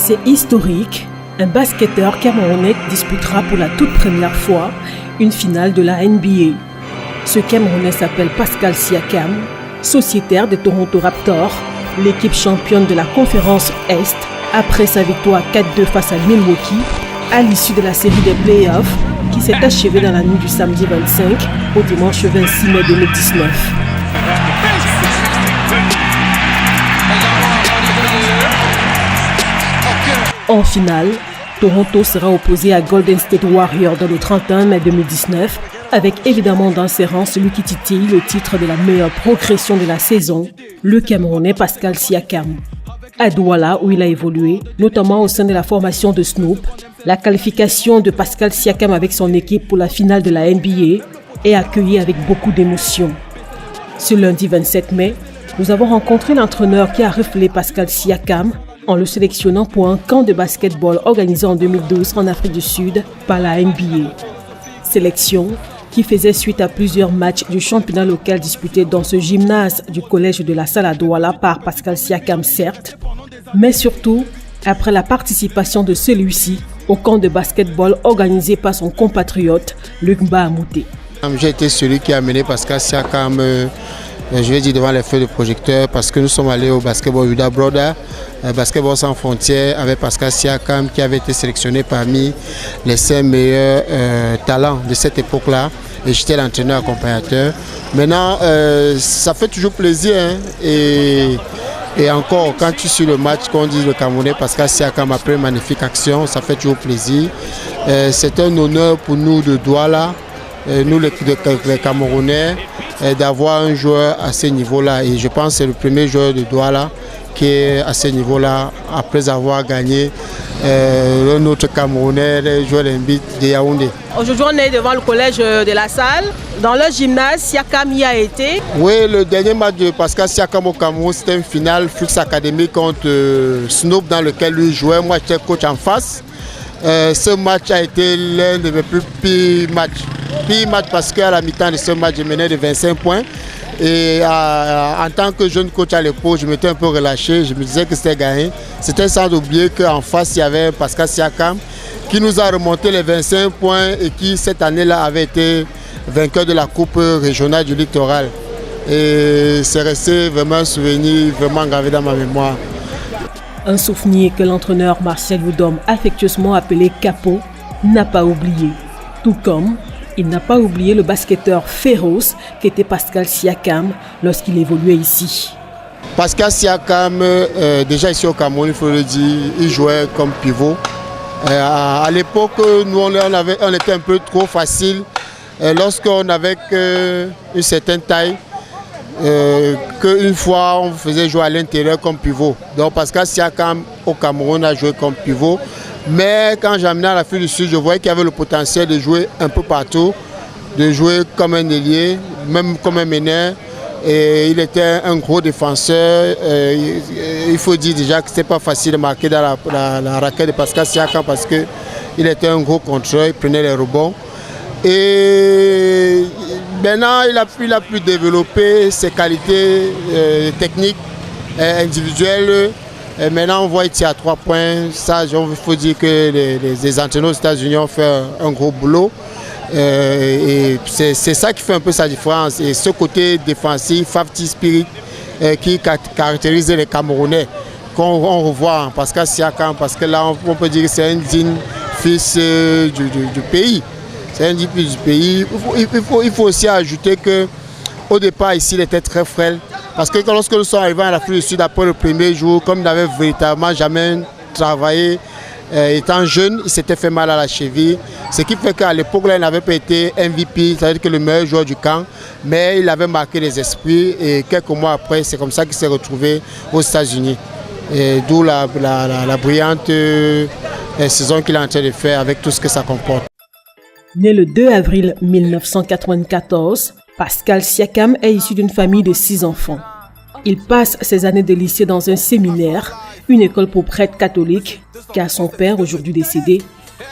C'est historique. Un basketteur camerounais disputera pour la toute première fois une finale de la NBA. Ce Camerounais s'appelle Pascal Siakam, sociétaire des Toronto Raptors, l'équipe championne de la conférence Est, après sa victoire 4-2 face à Milwaukee, à l'issue de la série des playoffs qui s'est achevée dans la nuit du samedi 25 au dimanche 26 mai 2019. En finale, Toronto sera opposé à Golden State Warriors dans le 31 mai 2019, avec évidemment dans ses rangs celui qui titille le titre de la meilleure progression de la saison, le Camerounais Pascal Siakam. À Douala, où il a évolué, notamment au sein de la formation de Snoop, la qualification de Pascal Siakam avec son équipe pour la finale de la NBA est accueillie avec beaucoup d'émotion. Ce lundi 27 mai, nous avons rencontré l'entraîneur qui a reflé Pascal Siakam en le sélectionnant pour un camp de basketball organisé en 2012 en Afrique du Sud par la NBA. Sélection qui faisait suite à plusieurs matchs du championnat local disputés dans ce gymnase du collège de la Salle à Douala par Pascal Siakam certes, mais surtout après la participation de celui-ci au camp de basketball organisé par son compatriote Luc Bahamouté. J'ai été celui qui a amené Pascal Siakam, je vais dire devant les feux de projecteur, parce que nous sommes allés au basketball Uda Broda, basketball sans frontières, avec Pascal Siakam qui avait été sélectionné parmi les 5 meilleurs talents de cette époque-là. Et j'étais l'entraîneur accompagnateur. Maintenant, ça fait toujours plaisir. Et encore, quand tu suis le match, qu'on dit le Camerounais Pascal Siakam après une magnifique action, ça fait toujours plaisir. C'est un honneur pour nous de Douala, nous les Camerounais, d'avoir un joueur à ce niveau-là. Et je pense que c'est le premier joueur de Douala qui est à ce niveau-là, après avoir gagné un autre Camerounais, le joueur d'Embit de Yaoundé. Aujourd'hui, on est devant le collège de la Salle. Dans le gymnase, Siakam y a été. Oui, le dernier match de Pascal Siakam au Cameroun, c'était une finale Flux Academy contre Snoop dans lequel lui jouait. Moi, j'étais coach en face. Ce match a été l'un de mes plus pires matchs. Pire match parce qu'à la mi-temps de ce match, je menais de 25 points. Et en tant que jeune coach à l'époque, je m'étais un peu relâché. Je me disais que c'était gagné. C'était sans oublier qu'en face, il y avait Pascal Siakam qui nous a remonté les 25 points et qui, cette année-là, avait été vainqueur de la Coupe régionale du littoral. Et c'est resté vraiment un souvenir vraiment gravé dans ma mémoire. Un souvenir que l'entraîneur Marcel Woudom, affectueusement appelé Capo, n'a pas oublié. Tout comme il n'a pas oublié le basketteur féroce qu'était Pascal Siakam lorsqu'il évoluait ici. Pascal Siakam, déjà ici au Cameroun, il faut le dire, il jouait comme pivot. À l'époque, nous on était un peu trop facile. Lorsqu'on avait une certaine taille, qu'une fois on faisait jouer à l'intérieur comme pivot. Donc Pascal Siakam au Cameroun a joué comme pivot. Mais quand j'amenais à l'Afrique du Sud, je voyais qu'il y avait le potentiel de jouer un peu partout, de jouer comme un ailier, même comme un meneur. Et il était un gros défenseur. Il faut dire déjà que ce n'était pas facile de marquer dans la raquette de Pascal Siakam parce qu'il était un gros contrôleur, il prenait les rebonds. Et maintenant, il a pu développer ses qualités techniques, individuelles. Et maintenant, on voit qu'il tire à 3 points. Ça, il faut dire que les entraîneurs aux États-Unis ont fait un gros boulot. Et c'est ça qui fait un peu sa différence. Et ce côté défensif, Fafty Spirit, qui caractérise les Camerounais, qu'on revoit en Pascal Siakam, parce que là, on peut dire que c'est un digne fils du pays. C'est un digne fils du pays. Il faut aussi ajouter qu'au départ, ici, il était très frêle. Parce que lorsque nous sommes arrivés à l'Afrique du Sud après le premier jour, comme il n'avait véritablement jamais travaillé, étant jeune, il s'était fait mal à la cheville. Ce qui fait qu'à l'époque, il n'avait pas été MVP, c'est-à-dire que le meilleur joueur du camp, mais il avait marqué les esprits et quelques mois après, c'est comme ça qu'il s'est retrouvé aux États-Unis. D'où la brillante saison qu'il est en train de faire avec tout ce que ça comporte. Né le 2 avril 1994, Pascal Siakam est issu d'une famille de 6 enfants. Il passe ses années de lycée dans un séminaire, une école pour prêtres catholiques, car son père, aujourd'hui décédé,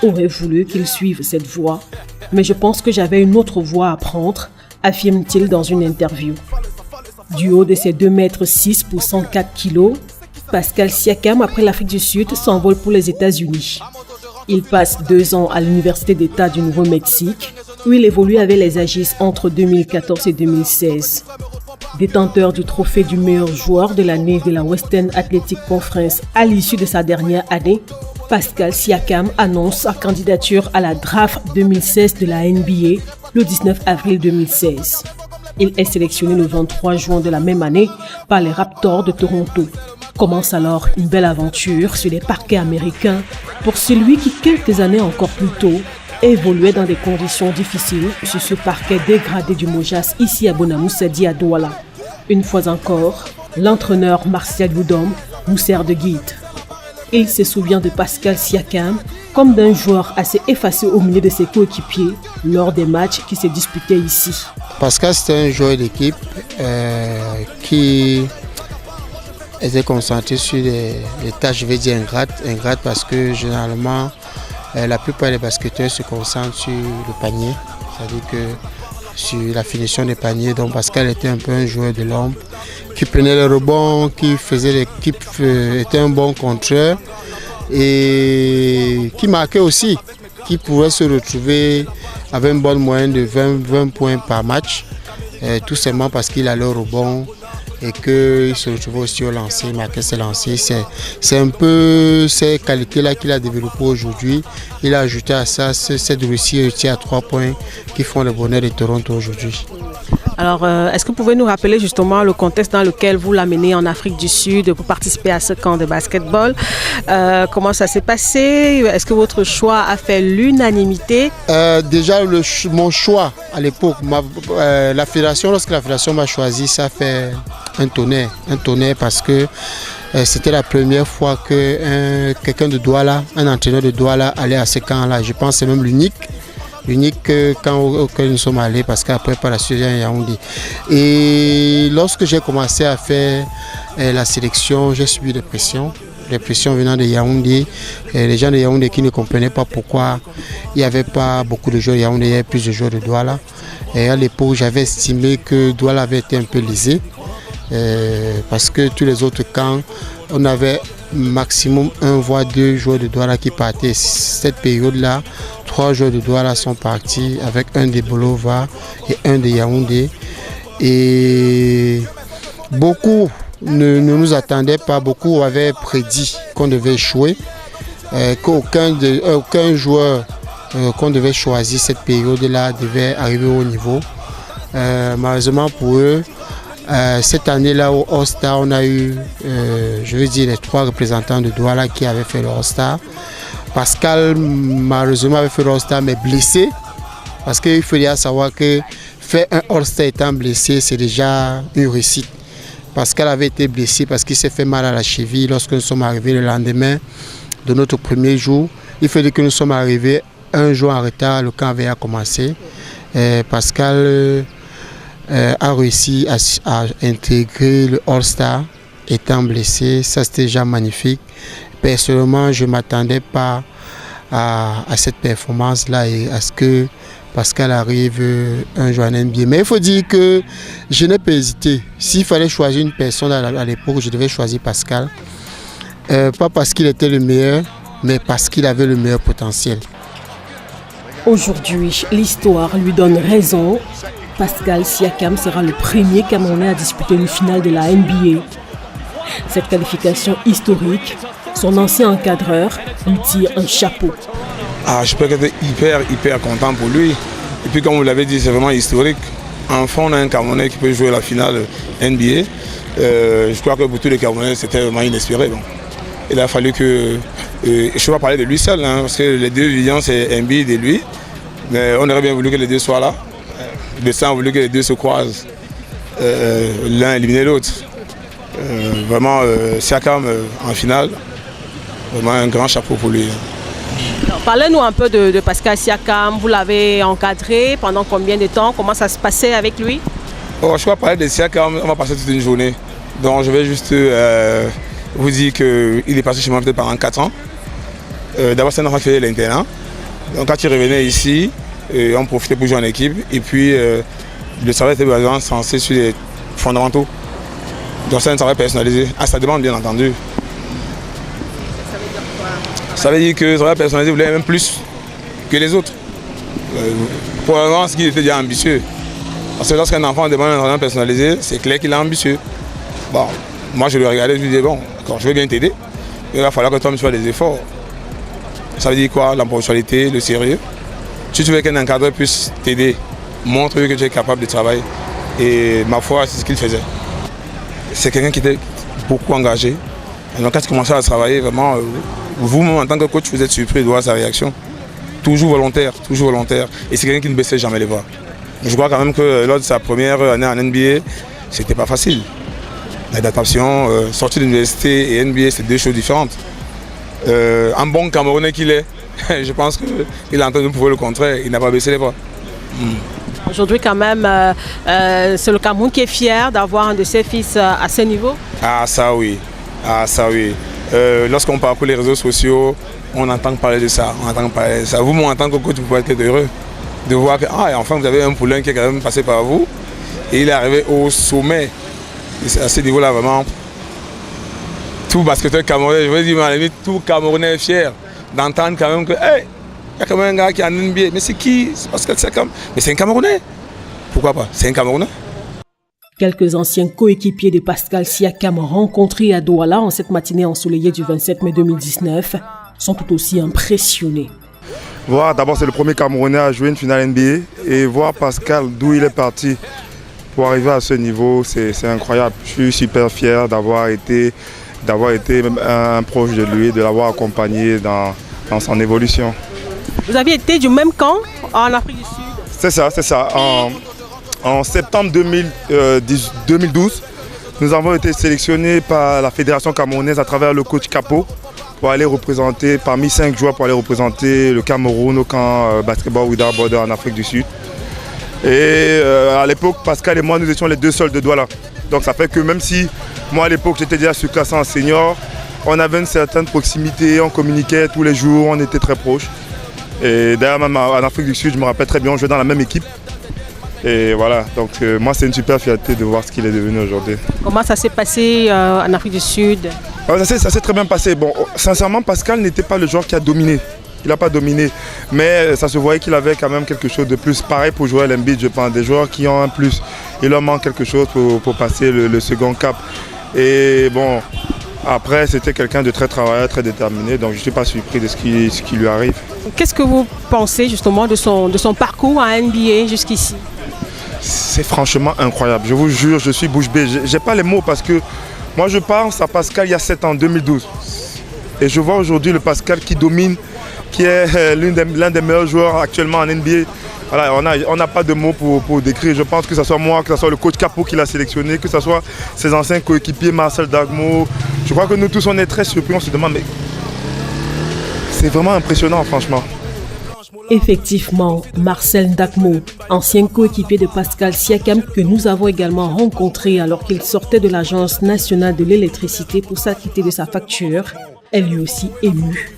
aurait voulu qu'il suive cette voie. Mais je pense que j'avais une autre voie à prendre, affirme-t-il dans une interview. Du haut de ses 2,6 m pour 104 kg, Pascal Siakam, après l'Afrique du Sud, s'envole pour les États-Unis. Il passe 2 ans à l'Université d'État du Nouveau-Mexique, où il évolue avec les Aggies entre 2014 et 2016. Détenteur du trophée du meilleur joueur de l'année de la Western Athletic Conference à l'issue de sa dernière année, Pascal Siakam annonce sa candidature à la draft 2016 de la NBA le 19 avril 2016. Il est sélectionné le 23 juin de la même année par les Raptors de Toronto. Commence alors une belle aventure sur les parquets américains pour celui qui, quelques années encore plus tôt, évoluait dans des conditions difficiles sur ce parquet dégradé du Mojas ici à Bonamoussadi à Douala. Une fois encore, l'entraîneur Martial Youdom nous sert de guide. Il se souvient de Pascal Siakam comme d'un joueur assez effacé au milieu de ses coéquipiers lors des matchs qui se disputaient ici. Pascal, c'était un joueur d'équipe qui était concentré sur les tâches, je vais dire ingrates parce que généralement la plupart des basketteurs se concentrent sur le panier, c'est-à-dire que sur la finition des paniers. Donc Pascal était un peu un joueur de l'ombre qui prenait les rebonds, qui faisait l'équipe, était un bon contreur et qui marquait aussi, qui pouvait se retrouver avec une bonne moyenne de 20 points par match, tout simplement parce qu'il allait au rebond et qu'il se retrouvait aussi au lancer, il marquait ses lancers. C'est un peu ces qualités-là qu'il a développées aujourd'hui. Il a ajouté à ça cette réussite à 3 points qui font le bonheur de Toronto aujourd'hui. Alors, est-ce que vous pouvez nous rappeler justement le contexte dans lequel vous l'amenez en Afrique du Sud pour participer à ce camp de basketball? Comment ça s'est passé? Est-ce que votre choix a fait l'unanimité? Déjà, mon choix à l'époque, la fédération, lorsque la fédération m'a choisi, ça fait un tonnerre parce que c'était la première fois que quelqu'un de Douala, un entraîneur de Douala allait à ce camp-là. Je pense que c'est même l'unique camp auquel nous sommes allés parce qu'après par la suite il y a Yaoundé. Et lorsque j'ai commencé à faire la sélection, j'ai subi des pressions venant de Yaoundé. Les gens de Yaoundé qui ne comprenaient pas pourquoi il n'y avait pas beaucoup de joueurs de Yaoundé, il y avait plus de joueurs de Douala. Et à l'époque, j'avais estimé que Douala avait été un peu lésé parce que tous les autres camps, on avait maximum 1 voire 2 joueurs de Douala qui partaient. Cette période-là, 3 joueurs de Douala sont partis avec un de Bolova et un de Yaoundé. Et beaucoup ne nous attendaient pas, beaucoup avaient prédit qu'on devait échouer, qu'aucun joueur qu'on devait choisir cette période-là devait arriver au niveau. Malheureusement pour eux, cette année-là au All-Star, on a eu, les 3 représentants de Douala qui avaient fait le All-Star. Pascal, malheureusement, avait fait le All-Star, mais blessé. Parce qu'il faut déjà savoir que faire un All-Star étant blessé, c'est déjà une réussite. Pascal avait été blessé parce qu'il s'est fait mal à la cheville lorsque nous sommes arrivés le lendemain de notre premier jour. Il fallait que nous sommes arrivés un jour en retard, le camp avait commencé. Pascal a réussi à intégrer le All-Star étant blessé, ça c'était déjà magnifique. Personnellement, je ne m'attendais pas à cette performance-là et à ce que Pascal arrive un jour en NBA. Mais il faut dire que je n'ai pas hésité. S'il fallait choisir une personne à l'époque, je devais choisir Pascal. Pas parce qu'il était le meilleur, mais parce qu'il avait le meilleur potentiel. Aujourd'hui, l'histoire lui donne raison. Pascal Siakam sera le premier Camerounais à disputer une finale de la NBA. Cette qualification historique, son ancien encadreur lui tire un chapeau. Je peux être hyper content pour lui. Et puis comme vous l'avez dit, c'est vraiment historique. Enfin, on a un Camerounais qui peut jouer la finale NBA. Je crois que pour tous les Camerounais, c'était vraiment inespéré. Donc. Il a fallu que... je ne vais pas parler de lui seul, parce que les deux visions, c'est Embiid et lui. Mais on aurait bien voulu que les deux soient là. Le destin a voulu que les deux se croisent. L'un éliminer l'autre. Vraiment, Siakam en finale. Vraiment un grand chapeau pour lui. Parlez-nous un peu de Pascal Siakam. Vous l'avez encadré pendant combien de temps? Comment ça se passait avec lui? Je ne vais pas parler de Siakam, on va passer toute une journée. Donc je vais juste vous dire qu'il est passé chez moi peut-être pendant 4 ans. D'abord c'est un enfant qui faisait l'internat. Donc quand il revenait ici, on profitait pour jouer en équipe. Et puis le travail était vraiment censé sur les fondamentaux. Donc c'est un travail personnalisé. À sa demande bien entendu. Ça veut dire que Zoya personnalisé voulait même plus que les autres. Probablement, ce qu'il était déjà ambitieux. Parce que lorsqu'un enfant demande un entraînement personnalisé, c'est clair qu'il est ambitieux. Bon, moi je le regardais, je lui disais, bon, quand je vais bien t'aider, il va falloir que toi me fasses des efforts. Ça veut dire quoi? La ponctualité, le sérieux. Si tu veux qu'un encadreur puisse t'aider, montre-lui que tu es capable de travailler. Et ma foi, c'est ce qu'il faisait. C'est quelqu'un qui était beaucoup engagé. Et donc quand il commençait à travailler, vraiment, vous-même en tant que coach, vous êtes surpris de voir sa réaction. Toujours volontaire, toujours volontaire. Et c'est quelqu'un qui ne baissait jamais les bras. Je crois quand même que lors de sa première année en NBA, c'était pas facile. L'adaptation, sortie de l'université et NBA, c'est deux choses différentes. Un bon Camerounais qu'il est, je pense qu'il est en train de prouver le contraire. Il n'a pas baissé les bras. Aujourd'hui, quand même, c'est le Cameroun qui est fier d'avoir un de ses fils à ce niveau. Ah, ça oui. Ah, ça oui. Lorsqu'on parcourt les réseaux sociaux, on entend parler de ça. Vous, moi, en tant que coach, vous pouvez être heureux de voir que, enfin, vous avez un poulain qui est quand même passé par vous et il est arrivé au sommet. Et à ce niveau-là, vraiment, tout basketteur camerounais, je veux dire, à la limite, tout Camerounais est fier d'entendre quand même que, hey, il y a quand même un gars qui est en NBA. Mais c'est qui? Parce que c'est mais c'est un Camerounais. Pourquoi pas? C'est un Camerounais. Quelques anciens coéquipiers de Pascal Siakam rencontrés à Douala en cette matinée ensoleillée du 27 mai 2019 sont tout aussi impressionnés. D'abord, c'est le premier Camerounais à jouer une finale NBA et voir Pascal d'où il est parti pour arriver à ce niveau, c'est incroyable. Je suis super fier d'avoir été un proche de lui, de l'avoir accompagné dans son évolution. Vous aviez été du même camp en Afrique du Sud? C'est ça. En septembre 2012, nous avons été sélectionnés par la Fédération camerounaise à travers le coach Capo pour aller représenter, parmi 5 joueurs, pour aller représenter le Cameroun au camp Basketball Without Border en Afrique du Sud. Et à l'époque, Pascal et moi, nous étions les deux seuls de Douala. Donc ça fait que même si moi à l'époque j'étais déjà surclassé en senior, on avait une certaine proximité, on communiquait tous les jours, on était très proches. Et d'ailleurs même en Afrique du Sud, je me rappelle très bien, on jouait dans la même équipe. Et voilà, donc moi c'est une super fierté de voir ce qu'il est devenu aujourd'hui. Comment ça s'est passé en Afrique du Sud? Ça s'est très bien passé. Bon, sincèrement, Pascal n'était pas le joueur qui a dominé. Il n'a pas dominé, mais ça se voyait qu'il avait quand même quelque chose de plus. Pareil pour jouer à l'Embiid, je pense, des joueurs qui ont un plus. Il leur manque quelque chose pour passer le second cap. Et bon, après, c'était quelqu'un de très travailleur, très déterminé, donc je ne suis pas surpris de ce qui lui arrive. Qu'est-ce que vous pensez justement de son parcours à NBA jusqu'ici? C'est franchement incroyable. Je vous jure, je suis bouche bée. Je n'ai pas les mots parce que moi, je pense à Pascal il y a 7 ans, en 2012. Et je vois aujourd'hui le Pascal qui domine, qui est l'un des meilleurs joueurs actuellement en NBA. Voilà, on n'a pas de mots pour décrire. Je pense que ce soit moi, que ce soit le coach Capo qui l'a sélectionné, que ce soit ses anciens coéquipiers, Marcel Dagmo. Je crois que nous tous, on est très surpris. On se demande, mais c'est vraiment impressionnant, franchement. Effectivement, Marcel Dagmo, ancien coéquipier de Pascal Siakam, que nous avons également rencontré alors qu'il sortait de l'Agence nationale de l'électricité pour s'acquitter de sa facture, est lui aussi ému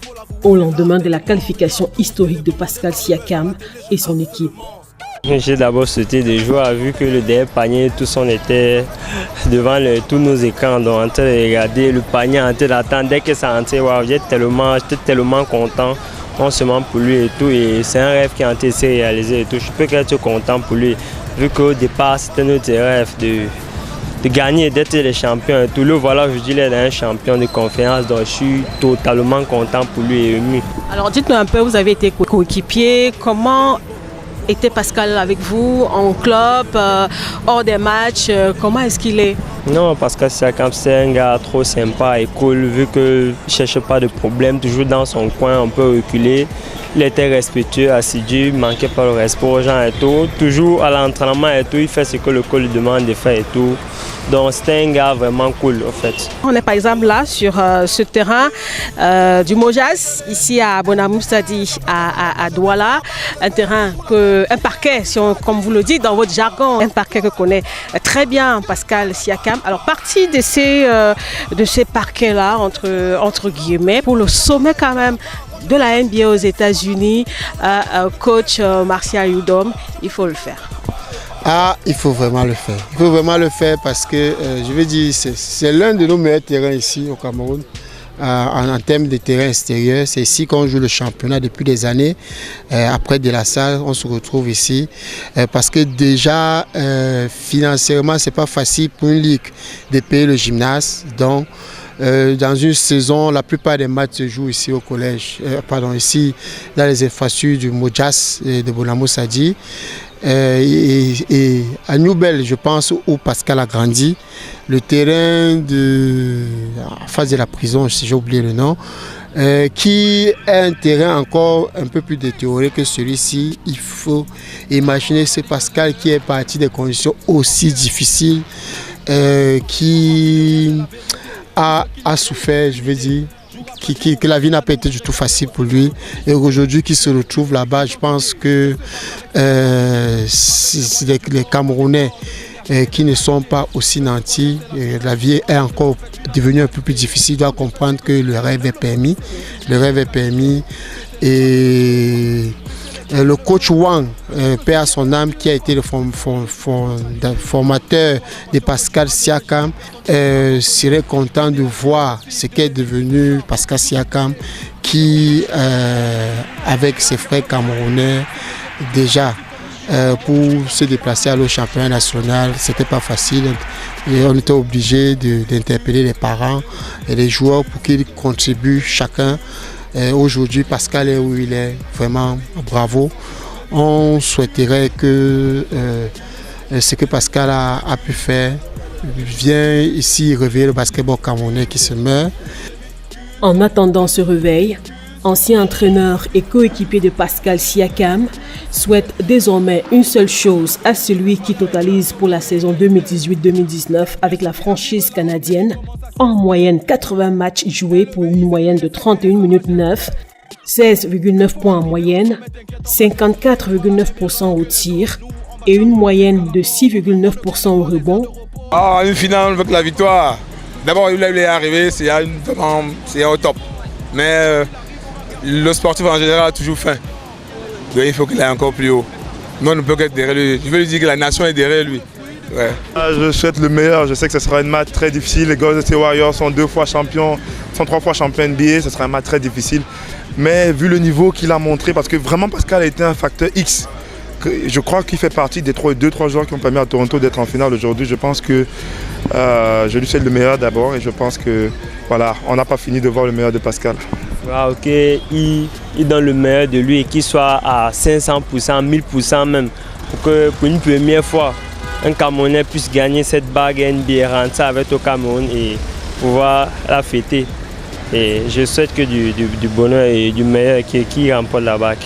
au lendemain de la qualification historique de Pascal Siakam et son équipe. J'ai d'abord sauté de joie vu que le dernier panier, tous on était devant tous nos écrans, donc en train de regarder le panier, en train d'attendre. Dès que ça entrait, wow, j'étais tellement content, non seulement pour lui et tout, et c'est un rêve qui a été réalisé et tout. Je peux être content pour lui, vu qu'au départ c'était notre rêve de gagner, d'être les champions et tout. Le voilà, aujourd'hui il est un champion de conférence, donc je suis totalement content pour lui et ému. Alors dites-nous un peu, vous avez été coéquipier, comment était Pascal avec vous en club, hors des matchs, comment est-ce qu'il est? Non, Pascal Siakam, c'est un gars trop sympa et cool, vu qu'il ne cherche pas de problème, toujours dans son coin, un peu reculé. Il était respectueux, assidu, il ne manquait pas le respect aux gens et tout. Toujours à l'entraînement et tout, il fait ce que le coach lui demande de faire et tout. Donc c'était un gars vraiment cool en fait. On est par exemple là sur ce terrain du Mojas, ici à Bonamou Stadi à Douala. Un terrain, un parquet, comme vous le dites dans votre jargon, un parquet que connaît très bien Pascal Siakam. Alors partie de ces parquets-là, entre guillemets, pour le sommet quand même de la NBA aux États-Unis, coach Martial Udom, il faut le faire. Il faut vraiment le faire. Il faut vraiment le faire parce que, je veux dire, c'est l'un de nos meilleurs terrains ici au Cameroun. en termes de terrain extérieur. C'est ici qu'on joue le championnat depuis des années. Après de la salle, on se retrouve ici parce que déjà financièrement, c'est pas facile pour une ligue de payer le gymnase. Donc, dans une saison, la plupart des matchs se jouent ici au collège, ici dans les infrastructures du Mojas de Bonamo Sadi. Et à Newbel, je pense, où Pascal a grandi, le terrain en face de la prison, si j'ai oublié le nom, qui est un terrain encore un peu plus détérioré que celui-ci. Il faut imaginer ce Pascal qui est parti des conditions aussi difficiles, qui a souffert, je veux dire, que la vie n'a pas été du tout facile pour lui. Et aujourd'hui, qu'il se retrouve là-bas, je pense que les Camerounais qui ne sont pas aussi nantis, la vie est encore devenue un peu plus difficile. Il doit comprendre que le rêve est permis. Le rêve est permis. Et le coach Wang, paix à son âme, qui a été le formateur de Pascal Siakam, serait content de voir ce qu'est devenu Pascal Siakam, qui, avec ses frères camerounais, déjà, pour se déplacer à l'eau championnat national, c'était pas facile. Et on était obligé d'interpeller les parents et les joueurs pour qu'ils contribuent chacun. Aujourd'hui, Pascal est où il est, vraiment bravo. On souhaiterait que ce que Pascal a pu faire vienne ici réveiller le basketball camerounais qui se meurt. En attendant ce réveil, ancien entraîneur et coéquipier de Pascal Siakam, souhaite désormais une seule chose à celui qui totalise pour la saison 2018-2019 avec la franchise canadienne, en moyenne 80 matchs joués pour une moyenne de 31 minutes 9, 16,9 points en moyenne, 54,9% au tir et une moyenne de 6,9% au rebond. Une finale avec la victoire. D'abord, il est arrivé, c'est au top. Mais le sportif en général a toujours faim. Donc il faut qu'il aille encore plus haut. Nous, on ne peut qu'être derrière lui. Je veux lui dire que la nation est derrière lui. Ouais. Je souhaite le meilleur. Je sais que ce sera une match très difficile. Les Golden State Warriors sont 2 fois champions, sont 3 fois champions NBA. Ce sera un match très difficile. Mais vu le niveau qu'il a montré, parce que vraiment Pascal a été un facteur X. Je crois qu'il fait partie des 2-3 joueurs qui ont permis à Toronto d'être en finale aujourd'hui. Je pense que je lui souhaite le meilleur d'abord et je pense que voilà, on n'a pas fini de voir le meilleur de Pascal. Il donne le meilleur de lui et qu'il soit à 500%, 1000% même. Pour une première fois, un Camerounais puisse gagner cette bague NBA, rentrer avec au Cameroun et pouvoir la fêter. Et je souhaite que du bonheur et du meilleur qui remporte la bague.